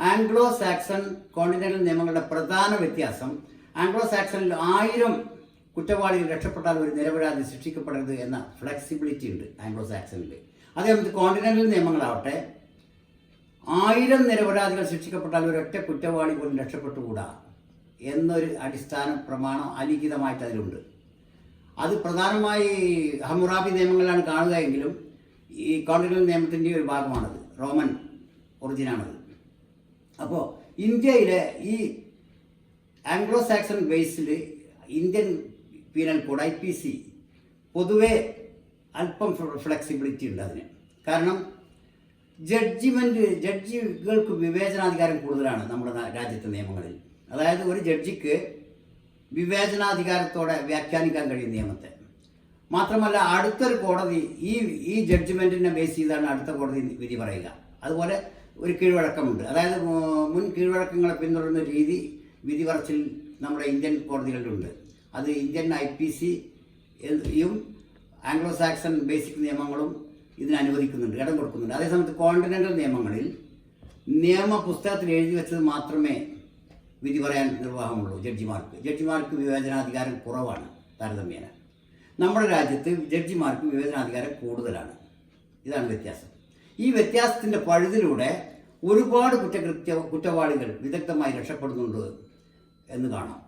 Anglo Saxon continental നിയമങ്ങളുടെ പ്രധാന വ്യത്യാസം, ആംഗ്ലോ സാക്സണിൽ 1000 കുറ്റവാളികൾ രക്ഷപ്പെട്ടാൽ ഒരു നിരപരാധി ശിക്ഷിക്കപ്പെടരുത് എന്ന ഫ്ലെക്സിബിലിറ്റി ഉണ്ട് ആംഗ്ലോ സാക്സണിൽ. അതേപോലെ കോണ്ടിനെന്റൽ നിയമങ്ങളാവട്ടെ 1000 നിരപരാധികൾ ശിക്ഷിക്കപ്പെട്ടാൽ ഒരൊറ്റ കുറ്റവാളി പോലും രക്ഷപ്പെട്ടുകൂടാ എന്നൊരു അടിസ്ഥാന പ്രമാണം അലിഖിതമായിട്ട് അതിലുണ്ട്. അത് പ്രധാനമായി ഹമ്മുറാബി നിയമങ്ങളിലാണ് കാണുക എങ്കിലും ഈ കോണ്ടിനെന്റൽ നിയമത്തിൻ്റെ ഒരു ഭാഗമാണത്, റോമൻ ഒറിജിനാണത്. അപ്പോൾ ഇന്ത്യയിലെ ഈ ആംഗ്ലോ സാക്സൺ ബേസിൽ ഇന്ത്യൻ പീനൽ കോഡ് IPC പൊതുവെ അല്പം ഫ്ലെക്സിബിലിറ്റി ഉണ്ട് അതിന്. കാരണം ജഡ്ജികൾക്ക് വിവേചനാധികാരം കൂടുതലാണ് നമ്മുടെ രാജ്യത്തെ നിയമങ്ങളിൽ. അതായത് ഒരു ജഡ്ജിക്ക് വിവേചനാധികാരത്തോടെ വ്യാഖ്യാനിക്കാൻ കഴിയും നിയമത്തെ. മാത്രമല്ല അടുത്തൊരു കോടതി ഈ ജഡ്ജ്മെൻറ്റിനെ ബേസ് ചെയ്താണ് അടുത്ത കോടതി വിധി പറയുക. അതുപോലെ ഒരു കീഴ്വഴക്കമുണ്ട്. അതായത് മുൻ കീഴ്വഴക്കങ്ങളെ പിന്തുടരുന്ന രീതി വിധി പറച്ചിൽ നമ്മുടെ ഇന്ത്യൻ കോടതികളിലുണ്ട്. അത് ഇന്ത്യൻ IPCയും ആംഗ്ലോ സാക്സൺ ബേസിക് നിയമങ്ങളും ഇതിന് അനുവദിക്കുന്നുണ്ട്, ഇടം കൊടുക്കുന്നുണ്ട്. അതേസമയത്ത് കോണ്ടിനെന്റൽ നിയമങ്ങളിൽ നിയമ പുസ്തകത്തിൽ എഴുതി വെച്ചത് മാത്രമേ വിധി പറയാൻ നിർവാഹമുള്ളൂ ജഡ്ജിമാർക്ക് വിവേചനാധികാരം കുറവാണ് താരതമ്യേന. നമ്മുടെ രാജ്യത്ത് ജഡ്ജിമാർക്ക് വിവേചനാധികാരം കൂടുതലാണ്. ഇതാണ് വ്യത്യാസം. ഈ വ്യത്യാസത്തിൻ്റെ പഴുതിലൂടെ ഒരുപാട് കുറ്റവാളികൾ വിദഗ്ധമായി രക്ഷപ്പെടുന്നുണ്ട് എന്ന് കാണാം.